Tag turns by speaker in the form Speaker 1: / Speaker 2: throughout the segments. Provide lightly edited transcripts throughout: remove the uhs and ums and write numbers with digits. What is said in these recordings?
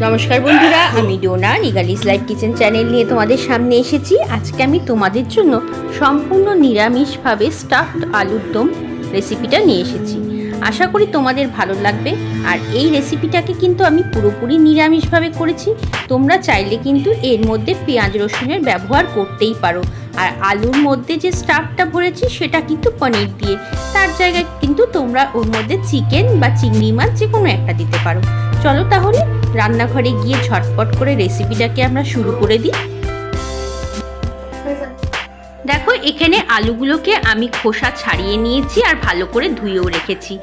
Speaker 1: নমস্কার বন্ধুরা, আমি ডোনা নিগালিস লাইফ কিচেন চ্যানেল নিয়ে তোমাদের সামনে এসেছি। আজকে আমি তোমাদের জন্য সম্পূর্ণ নিরামিষভাবে স্টাফড আলুর দম রেসিপিটা নিয়ে এসেছি। আশা করি তোমাদের ভালো লাগবে। আর এই রেসিপিটাকে কিন্তু আমি পুরোপুরি নিরামিষভাবে করেছি। তোমরা চাইলে কিন্তু এর মধ্যে পেঁয়াজ রসুনের ব্যবহার করতেই পারো। আর আলুর মধ্যে যে স্টাফটা ভরেছি সেটা কিন্তু পনির দিয়ে, তার জায়গায় কিন্তু তোমরা ওর মধ্যে চিকেন বা চিংড়ি মাছ যে কোনো একটা দিতে পারো। চলো তাহলে রান্নাঘরে গিয়ে ঝটপট করে রেসিপিটাকে আমরা শুরু করে দিই। দেখো, এখানে আলুগুলোকে আমি খোসা ছাড়িয়ে নিয়েছি আর ভালো করে ধুয়েও রেখেছি।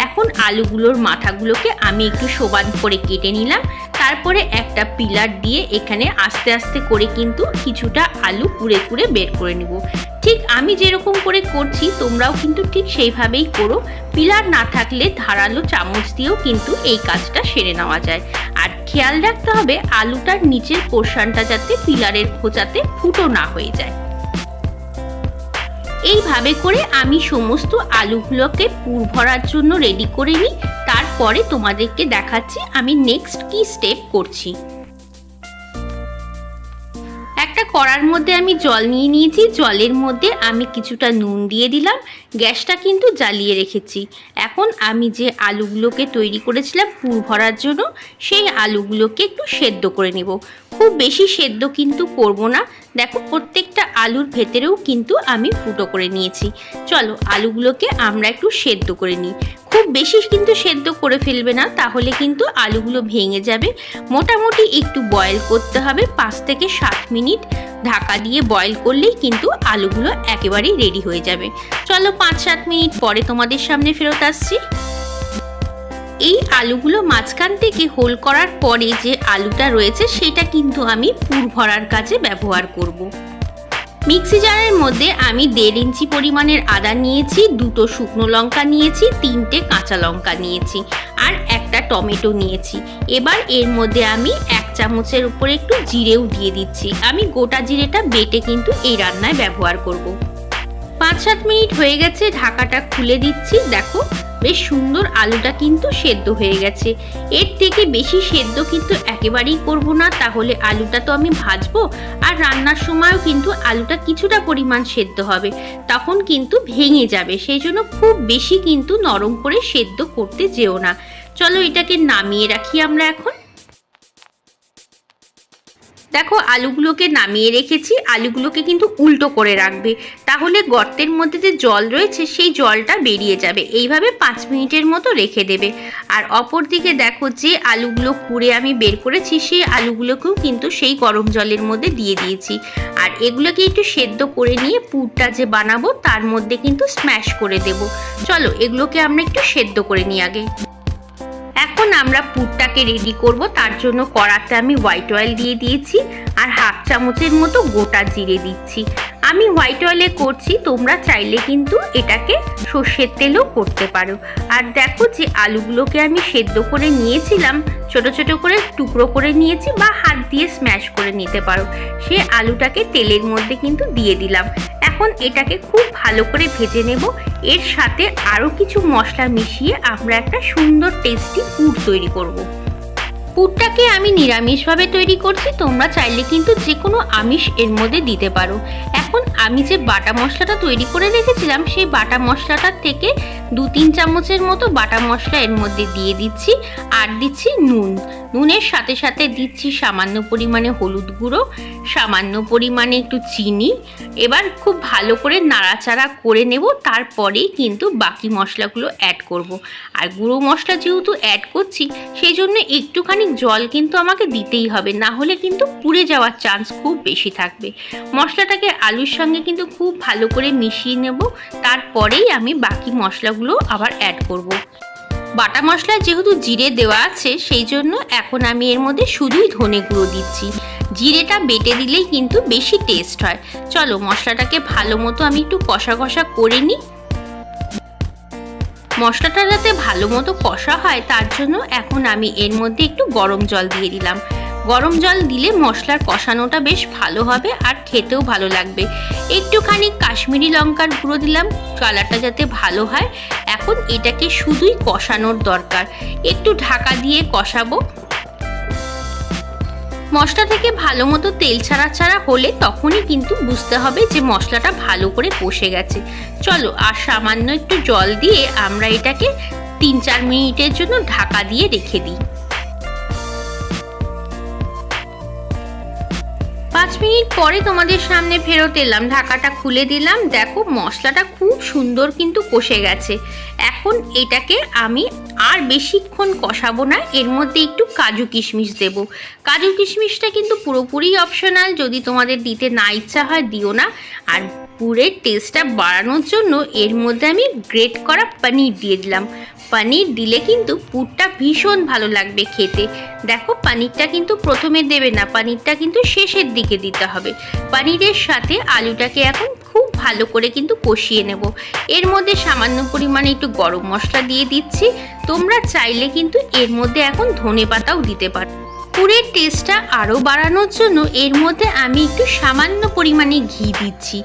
Speaker 1: এখন আলুগুলোর মাথাগুলোকে আমি একটু সমান করে কেটে নিলাম। তারপরে একটা পিলার দিয়ে এখানে আস্তে আস্তে করে কিন্তু কিছুটা আলু কুড়ে কুড়ে বের করে নেব। ঠিক আমি যেরকম করে করছি তোমরাও কিন্তু ঠিক সেইভাবেই করো। পিলার না থাকলে ধারালো চামচ দিয়েও কিন্তু এই কাজটা সেরে নেওয়া যায়। আর খেয়াল রাখতে হবে আলুটার নিচের পোর্শনটা যাতে পিলারের খোঁচাতে ফুটো না হয়ে যায়। এইভাবে করে আমি সমস্ত আলুগুলোকে পুর ভরার জন্য রেডি করে নিই। তারপরে তোমাদেরকে দেখাচ্ছি আমি নেক্সট কি স্টেপ করছি। একটা কড়ার মধ্যে আমি জল নিয়ে নিয়েছি। জলের মধ্যে আমি কিছুটা নুন দিয়ে দিলাম। গ্যাসটা কিন্তু জ্বালিয়ে রেখেছি। এখন আমি যে আলুগুলোকে তৈরি করেছিলাম পুর ভরার জন্য, সেই আলুগুলোকে একটু সেদ্ধ করে নেব। খুব বেশি সেদ্ধ কিন্তু করব না। দেখো, প্রত্যেকটা আলুর ভেতরেও কিন্তু আমি ফুটো করে নিয়েছি। চলো আলুগুলোকে আমরা একটু সেদ্ধ করে নিই। খুব বেশি কিন্তু সেদ্ধ করে ফেলবে না, তাহলে কিন্তু আলুগুলো ভেঙে যাবে। মোটামুটি একটু বয়েল করতে হবে। 5 থেকে 7 মিনিট ঢাকা দিয়ে বয়েল করলেই কিন্তু আলুগুলো একেবারেই রেডি হয়ে যাবে। চলো 5-7 মিনিট পরে তোমাদের সামনে ফেরত আসছি। এই আলুগুলো মাঝখান থেকে হোল করার পরে যে আলুটা রয়েছে সেটা কিন্তু আমি পুর ভরার কাজে ব্যবহার করব। মিক্সি জারের মধ্যে আমি 1.5 ইঞ্চি পরিমাণের আদা নিয়েছি, 2টো শুকনো লঙ্কা নিয়েছি, 3টে কাঁচা লঙ্কা নিয়েছি আর একটা টমেটো নিয়েছি। এবার এর মধ্যে আমি 1 চামচের উপরে একটু জিরেও দিয়ে দিচ্ছি। আমি গোটা জিরেটা বেটে কিন্তু এই রান্নায় ব্যবহার করব। 5-7 মিনিট হয়ে গেছে, ঢাকাটা খুলে দিচ্ছি। দেখো, বেশ সুন্দর আলুটা কিন্তু সেদ্ধ হয়ে গেছে। এর থেকে বেশি সেদ্ধ কিন্তু একেবারেই করব না, তাহলে আলুটা তো আমি ভাজবো আর রান্নার সময়ও কিন্তু আলুটা কিছুটা পরিমাণ সেদ্ধ হবে, তখন কিন্তু ভেঙে যাবে। সেই জন্য খুব বেশি কিন্তু নরম করে সেদ্ধ করতে যেও না। চলো এটাকে নামিয়ে রাখি আমরা এখন। দেখো, আলুগুলোকে নামিয়ে রেখেছি। আলুগুলোকে কিন্তু উল্টো করে রাখবে, তাহলে গর্তের মধ্যে যে জল রয়েছে সেই জলটা বেরিয়ে যাবে। এইভাবে 5 মিনিটের মতো রেখে দেবে। আর অপর দিকে দেখো, যে আলুগুলো কুড়ে আমি বের করেছি সেই আলুগুলোকেও কিন্তু সেই গরম জলের মধ্যে দিয়ে দিয়েছি। আর এগুলোকে একটু সেদ্ধ করে নিয়ে পুরটা যে বানাবো তার মধ্যে কিন্তু স্ম্যাশ করে দেব। চলো এগুলোকে আমরা একটু সেদ্ধ করে নিই আগে। এখন আমরা পুরটাকে রেডি করব। তার জন্য কড়াতে আমি হোয়াইট অয়েল দিয়ে দিয়েছি আর 1/2 চামচের মতো গোটা জিরে দিচ্ছি। আমি হোয়াইট অয়েলে করছি, তোমরা চাইলে কিন্তু এটাকে সর্ষের তেলেও করতে পারো। আর দেখো, যে আলুগুলোকে আমি সেদ্ধ করে নিয়েছিলাম, ছোট ছোট করে টুকরো করে নিয়েছি বা হাত দিয়ে স্ম্যাশ করে নিতে পারো, সে আলুটাকে তেলের মধ্যে কিন্তু দিয়ে দিলাম। এখন এটাকে খুব ভালো করে ভেজে নেব। এর সাথে আরও কিছু মশলা মিশিয়ে আমরা একটা সুন্দর টেস্টি পুর তৈরি করব। পুরটাকে আমি নিরামিষভাবে তৈরি করছি, তোমরা চাইলে কিন্তু যে কোনো আমিষ এর মধ্যে দিতে পারো। এখন আমি যে বাটা মশলাটা তৈরি করে রেখেছিলাম সেই বাটা মশলাটার থেকে 2-3 চামচের মতো বাটা মশলা এর মধ্যে দিয়ে দিচ্ছি। আর দিচ্ছি নুন। নুনের সাথে সাথে দিচ্ছি সামান্য পরিমাণে হলুদ গুঁড়ো, সামান্য পরিমাণে একটু চিনি। এবার খুব ভালো করে নাড়াচাড়া করে নেব। তারপরেই কিন্তু বাকি মশলাগুলো অ্যাড করব। আর গুঁড়ো মশলা যেহেতু অ্যাড করছি সেই জন্য একটুখানি জল কিন্তু আমাকে দিতেই হবে, না হলে কিন্তু পুড়ে যাওয়ার চান্স খুব বেশি থাকবে। মশলাটাকে আলুর সঙ্গে কিন্তু খুব ভালো করে মিশিয়ে নেব। তারপরেই আমি বাকি মশলাগুলো আবার অ্যাড করব। বাটা মশলায় যেহেতু জিরে দেওয়া আছে সেই জন্য এখন আমি এর মধ্যে শুধুই ধনে গুঁড়ো দিচ্ছি। জিরেটা বেটে দিলেই কিন্তু বেশি টেস্ট হয়। চলো মশলাটাকে ভালো মতো আমি একটু কষা কষা করে নিই। মশলাটা যাতে ভালো মতো কষা হয় তার জন্য এখন আমি এর মধ্যে একটু গরম জল দিয়ে দিলাম। গরম জল দিলে মশলার কষানোটা বেশ ভালো হবে আর খেতেও ভালো লাগবে। একটুখানি কাশ্মীরি লঙ্কার গুঁড়ো দিলাম, কালারটা যাতে ভালো হয়। এখন এটাকে শুধুই কষানোর দরকার, একটু ঢাকা দিয়ে কষাবো। মশলা থেকে ভালো মতো তেল ছাড়া ছাড়া হলে তখনই কিন্তু বুঝতে হবে যে মশলাটা ভালো করে কষে গেছে। চলো আর সামান্য একটু জল দিয়ে আমরা এটাকে 3-4 মিনিটের জন্য ঢাকা দিয়ে রেখে দিই। 5 মিনিট পরে তোমাদের সামনে ফেরত এলাম, ঢাকাটা খুলে দিলাম। দেখো মশলাটা খুব সুন্দর কিন্তু কষে গেছে। এখন এটাকে আমি আর বেশিক্ষণ কষাবো না, এর মধ্যে একটু কাজু কিশমিশ দেব। কাজু কিশমিশটা কিন্তু পুরোপুরি অপশনাল, যদি তোমাদের দিতে না ইচ্ছা হয় দিও না। আর পুরের টেস্টটা বাড়ানোর জন্য এর মধ্যে আমি গ্রেট করা পনির দিয়ে দিলাম। পনির দিলে কিন্তু পুরটা ভীষণ ভালো লাগবে খেতে। দেখো পনিরটা কিন্তু প্রথমে দেবে না, পনিরটা কিন্তু শেষের দিকে দিতে হবে। পনিরের সাথে আলুটাকে এখন খুব ভালো করে কিন্তু কষিয়ে নেব। এর মধ্যে সামান্য পরিমাণে একটু গরম মশলা দিয়ে দিচ্ছি। তোমরা চাইলে কিন্তু এর মধ্যে এখন ধনেপাতাও দিতে পারো। পুরের টেস্টটা আরও বাড়ানোর জন্য এর মধ্যে আমি একটু সামান্য পরিমাণে ঘি দিচ্ছি।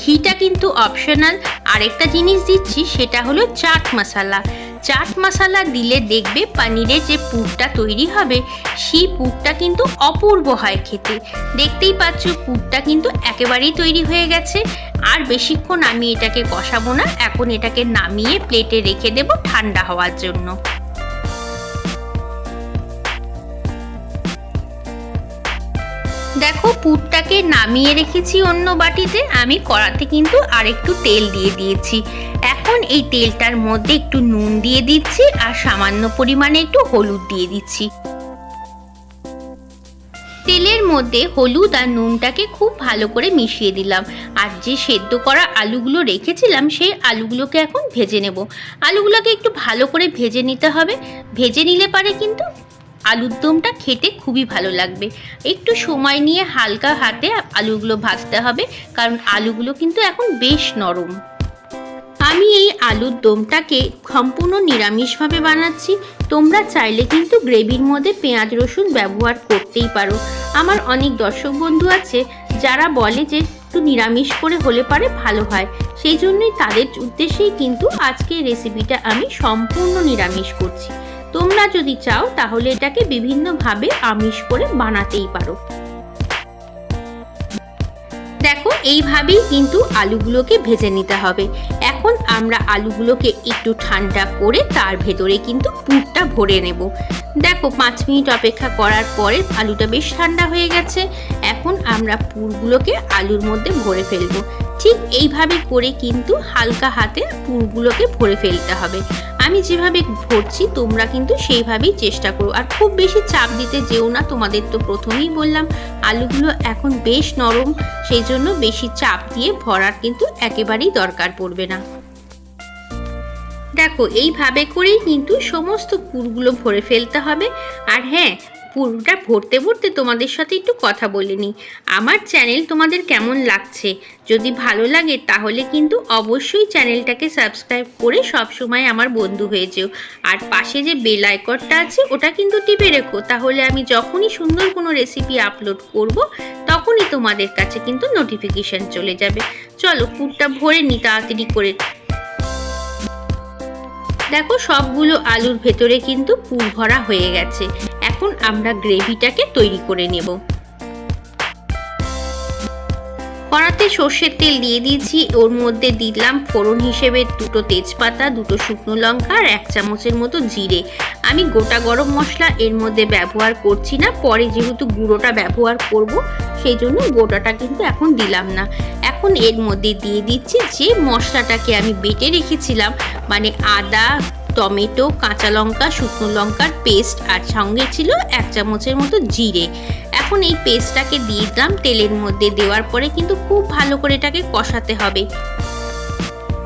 Speaker 1: ঘিটা কিন্তু অপশনাল। আরেকটা জিনিস দিচ্ছি, সেটা হলো চাট মশলা। চাট মশলা দিলে দেখবে পনিরের যে পুরটা তৈরি হবে সেই পুরটা কিন্তু অপূর্ব হয় খেতে। দেখতেই পাচ্ছ পুরটা কিন্তু একেবারেই তৈরি হয়ে গেছে। আর বেশিক্ষণ আমি এটাকে কষাবো না, এখন এটাকে নামিয়ে প্লেটে রেখে দেব ঠান্ডা হওয়ার জন্য। দেখো পুরটাকে নামিয়ে রেখেছি অন্য বাটিতে। আমি কড়াতে কিন্তু আরেকটু তেল দিয়ে দিয়েছি। এখন এই তেলটার মধ্যে একটু নুন দিয়ে দিচ্ছি আর সামান্য পরিমাণে একটু হলুদ দিয়ে দিচ্ছি। তেলের মধ্যে হলুদ আর নুনটাকে খুব ভালো করে মিশিয়ে দিলাম। আর যে সেদ্ধ করা আলুগুলো রেখেছিলাম সেই আলুগুলোকে এখন ভেজে নেব। আলুগুলোকে একটু ভালো করে ভেজে নিতে হবে। ভেজে নিলে পারে কিন্তু আলুর দমটা খেতে খুবই ভালো লাগবে। একটু সময় নিয়ে হালকা হাতে আলুগুলো ভাজতে হবে, কারণ আলুগুলো কিন্তু এখন বেশ নরম। আমি এই আলুর দমটাকে সম্পূর্ণ নিরামিষভাবে বানাচ্ছি। তোমরা চাইলে কিন্তু গ্রেভির মধ্যে পেঁয়াজ রসুন ব্যবহার করতেই পারো। আমার অনেক দর্শক বন্ধু আছে যারা বলে যে একটু নিরামিষ করে হলে পারে ভালো হয়, সেই জন্যই তাদের উদ্দেশ্যেই কিন্তু আজকে রেসিপিটা আমি সম্পূর্ণ নিরামিষ করছি। তোমরা যদি চাও তাহলে এটাকে বিভিন্নভাবে আমিষ করে বানাতেই পারো। দেখো এইভাবেই কিন্তু আলুগুলোকে ভেজে নিতে হবে। এখন আমরা আলুগুলোকে একটু ঠান্ডা করে তার ভেতরে কিন্তু পুরটা ভরে নেব। দেখো 5 মিনিট অপেক্ষা করার পরে আলুটা বেশ ঠান্ডা হয়ে গেছে। এখন আমরা পুরগুলোকে আলুর মধ্যে ভরে ফেলবো। ঠিক এইভাবে করে কিন্তু হালকা হাতে পুরগুলোকে ভরে ফেলতে হবে। আমি যেভাবে ভরছি তোমরা কিন্তু সেইভাবেই চেষ্টা করো। আর খুব বেশি চাপ দিতে যেও না, তোমাদের তো প্রথমেই বললাম আলুগুলো এখন বেশ নরম, সেই জন্য বেশি চাপ দিয়ে ভরার কিন্তু একেবারেই দরকার পড়বে না। দেখো এইভাবে করেই কিন্তু সমস্ত পুরগুলো ভরে ফেলতে হবে। আর হ্যাঁ, পুরোটা ভরতে ভরতে তোমাদের সাথে একটু কথা বলে নিই। আমার চ্যানেল তোমাদের কেমন লাগছে? যদি ভালো লাগে তাহলে কিন্তু অবশ্যই চ্যানেলটাকে সাবস্ক্রাইব করে সবসময় আমার বন্ধু হয়ে যেও। আর পাশে যে বেল আইকনটা আছে ওটা কিন্তু টিপে রেখো, তাহলে আমি যখনই সুন্দর কোনো রেসিপি আপলোড করব তখনই তোমাদের কাছে কিন্তু নোটিফিকেশন চলে যাবে। চলো পুরটা ভরে নিই তাড়াতাড়ি করে। দেখো সবগুলো আলুর ভেতরে কিন্তু পুর ভরা হয়ে গেছে। এখন আমরা গ্রেভিটাকে তৈরি করে নেব। কড়াতে সর্ষের তেল দিয়ে দিয়েছি, ওর মধ্যে দিলাম ফোড়ন হিসেবে 2টো তেজপাতা, 2টো শুকনো লঙ্কা আর 1 চামচের মতো জিরে। আমি গোটা গরম মশলা এর মধ্যে ব্যবহার করছি না, পরে যেহেতু গুঁড়োটা ব্যবহার করব সেই জন্য গোটাটা কিন্তু এখন দিলাম না। এখন এর মধ্যে দিয়ে দিচ্ছি যে মশলাটাকে আমি বেটে রেখেছিলাম, মানে আদা, টমেটো, কাঁচা লঙ্কা, শুকনো লঙ্কার পেস্ট, আর সঙ্গে ছিল 1 চামচের মতো জিরে। এখন এই পেস্টটাকে দিয়ে দিলাম। তেলের মধ্যে দেওয়ার পরে কিন্তু খুব ভালো করে এটাকে কষাতে হবে।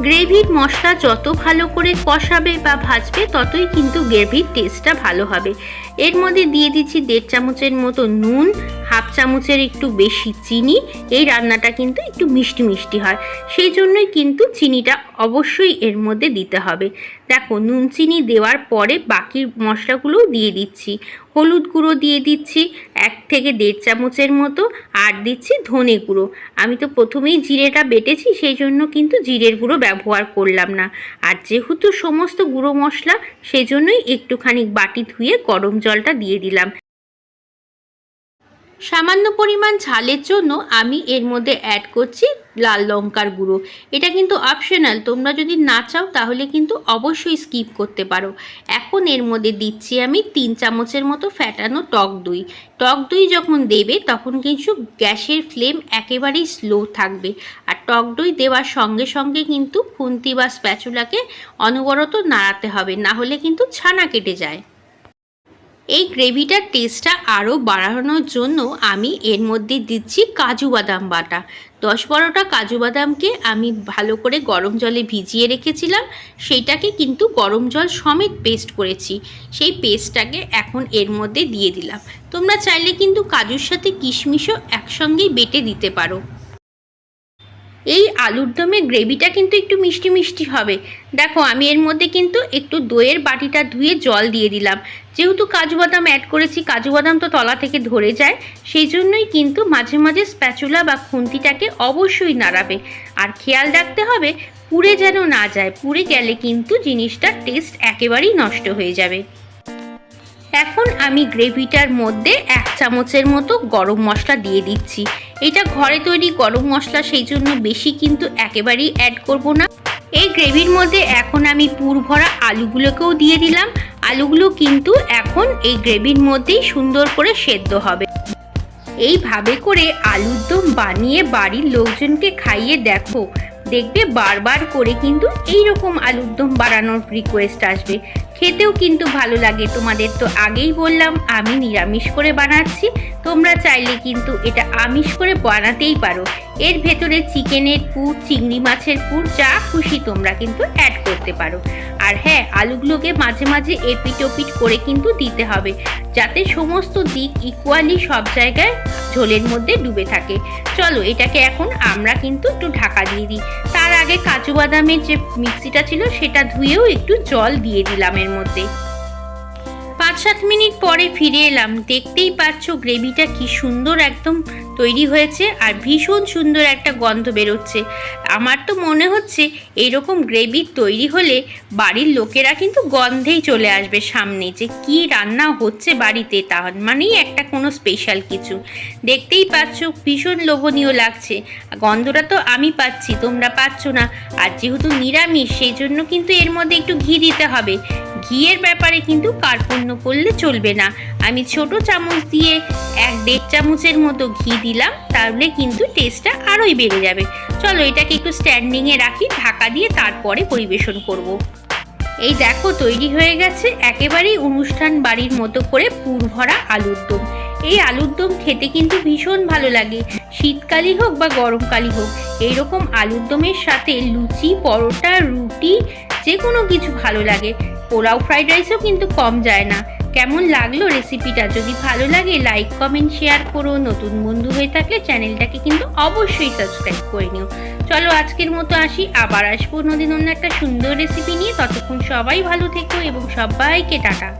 Speaker 1: গ্রেভির মশলা যত ভালো করে কষাবে বা ভাজবে ততই কিন্তু গ্রেভির টেস্টটা ভালো হবে। এর মধ্যে দিয়ে দিচ্ছি 1.5 চামচের মতো নুন, 1/2 চামচের একটু বেশি চিনি। এই রান্নাটা কিন্তু একটু মিষ্টি মিষ্টি হয়, সেই জন্যই কিন্তু চিনিটা অবশ্যই এর মধ্যে দিতে হবে। দেখো নুন চিনি দেওয়ার পরে বাকি মশলাগুলোও দিয়ে দিচ্ছি। হলুদ গুঁড়ো দিয়ে দিচ্ছি 1 থেকে 1.5 চামচের মতো, আর দিচ্ছি ধনে গুঁড়ো। আমি তো প্রথমেই জিরেটা বেটেছি সেই জন্য কিন্তু জিরের গুঁড়ো ব্যবহার করলাম না। আর যেহেতু সমস্ত গুঁড়ো মশলা সেই জন্যই একটুখানি বাটি ধুয়ে গরম জলটা দিয়ে দিলাম। সামান্য পরিমাণ ঝালের জন্য আমি এর মধ্যে অ্যাড করছি লাল লঙ্কার গুঁড়ো। এটা কিন্তু অপশনাল, তোমরা যদি না চাও তাহলে কিন্তু অবশ্যই স্কিপ করতে পারো। এখন এর মধ্যে দিচ্ছি আমি 3 চামচের মতো ফ্যাটানো টক দই। টক দই যখন দেবে তখন কিন্তু গ্যাসের ফ্লেম একেবারেই স্লো থাকবে, আর টক দই দেওয়ার সঙ্গে সঙ্গে কিন্তু খুন্তি বা স্প্যাচুলাকে অনবরত নাড়াতে হবে, না হলে কিন্তু ছানা কেটে যায়। এই গ্রেভিটার টেস্টটা আরও বাড়ানোর জন্য আমি এর মধ্যে দিচ্ছি কাজু বাদাম বাটা। 10-12টা কাজু বাদামকে আমি ভালো করে গরম জলে ভিজিয়ে রেখেছিলাম, সেইটাকে কিন্তু গরম জল সমেত পেস্ট করেছি। সেই পেস্টটাকে এখন এর মধ্যে দিয়ে দিলাম। তোমরা চাইলে কিন্তু কাজুর সাথে কিশমিশও একসঙ্গেই বেটে দিতে পারো। এই আলুর দমের গ্রেভিটা কিন্তু একটু মিষ্টি মিষ্টি হবে। দেখো আমি এর মধ্যে কিন্তু একটু দইয়ের বাটিটা ধুয়ে জল দিয়ে দিলাম। যেহেতু কাজু বাদাম অ্যাড করেছি, কাজু বাদাম তো তলা থেকে ধরে যায়, সেই জন্যই কিন্তু মাঝে মাঝে স্প্যাচুলা বা খুন্তিটাকে অবশ্যই নাড়াবে। আর খেয়াল রাখতে হবে পুড়ে যেন না যায়, পুড়ে গেলে কিন্তু জিনিসটার টেস্ট একেবারেই নষ্ট হয়ে যাবে। এখন আমি গ্রেভিটার মধ্যে 1 চামচের মতো গরম মশলা দিয়ে দিচ্ছি। এটা ঘরে তৈরি গরম মশলা, সেই জন্য বেশি কিন্তু একেবারেই অ্যাড করব না। এই গ্রেভির মধ্যে এখন আমি পুর ভরা আলুগুলোকেও দিয়ে দিলাম। আলুগুলো কিন্তু এখন এই গ্রেভির মধ্যেই সুন্দর করে সেদ্ধ হবে। এইভাবে করে আলুর দম বানিয়ে বাড়ির লোকজনকে খাইয়ে দেখো, দেখবে বারবার করে কিন্তু এইরকম আলুর দম বানানোর রিকোয়েস্ট আসবে। খেতেও কিন্তু ভালো লাগে। তোমাদের তো আগেই বললাম আমি নিরামিষ করে বানাচ্ছি, তোমরা চাইলে কিন্তু এটা আমিষ করে বানাতেই পারো। এর ভেতরে চিকেনের পুর, চিংড়ি মাছের পুর, যা খুশি তোমরা কিন্তু অ্যাড করতে পারো। আর হ্যাঁ, আলুগুলোকে মাঝে মাঝে এপিট ওপিট করে কিন্তু দিতে হবে, যাতে সমস্ত দিক ইকুয়ালি সব জায়গায় ঝোলের মধ্যে ডুবে থাকে। চলো এটাকে এখন আমরা কিন্তু একটু ঢাকা দিয়ে দিই। তার আগে কাজু বাদামের যে মিক্সিটা ছিল সেটা ধুয়েও একটু জল দিয়ে দিলাম এর মধ্যে। 5-7 মিনিট পরে ফিরে এলাম। দেখতেই পাচ্ছ গ্রেভিটা কি সুন্দর একদম তৈরি হয়েছে, আর ভীষণ সুন্দর একটা গন্ধ বেরোচ্ছে। আমার তো মনে হচ্ছে এইরকম গ্রেভি তৈরি হলে বাড়ির লোকেরা কিন্তু গন্ধেই চলে আসবে সামনে, যে কি রান্না হচ্ছে বাড়িতে, তার মানেই একটা কোনো স্পেশাল কিছু। দেখতেই পাচ্ছ ভীষণ লোভনীয় লাগছে। গন্ধটা তো আমি পাচ্ছি, তোমরা পাচ্ছ না। আর যেহেতু নিরামিষ, সেই জন্য কিন্তু এর মধ্যে একটু ঘি দিতে হবে। ঘিয়ের ব্যাপারে কিন্তু কার্পণ্য করলে চলবে না। আমি ছোট চামচ দিয়ে 1-1.5 চামচের মতো ঘি দিলাম, তাহলে কিন্তু টেস্টটা আরোই বেড়ে যাবে। চলো এটাকে একটু স্ট্যান্ডিংয়ে রাখি, ঢাকা দিয়ে তারপরে পরিবেশন করব। এই দেখো তৈরি হয়ে গেছে একেবারেই অনুষ্ঠান বাড়ির মতো করে পুর ভরা আলুর দম। এই আলুর দম খেতে কিন্তু ভীষণ ভালো লাগে, শীতকালই হোক বা গরমকালই হোক। এইরকম আলুর দমের সাথে লুচি, পরোটা, রুটি, যে কোনো কিছু ভালো লাগে। পোলাও, ফ্রাইড রাইসও কিন্তু কম যায় না। কেমন লাগলো রেসিপিটা? যদি ভালো লাগে লাইক, কমেন্ট, শেয়ার করো। নতুন বন্ধু হয়ে থাকলে চ্যানেলটাকে কিন্তু অবশ্যই সাবস্ক্রাইব করে নিও। চলো আজকের মতো আসি, আবার আসবো অন্য একটা সুন্দর রেসিপি নিয়ে। ততক্ষণ সবাই ভালো থেকো এবং সবাইকে টাটা।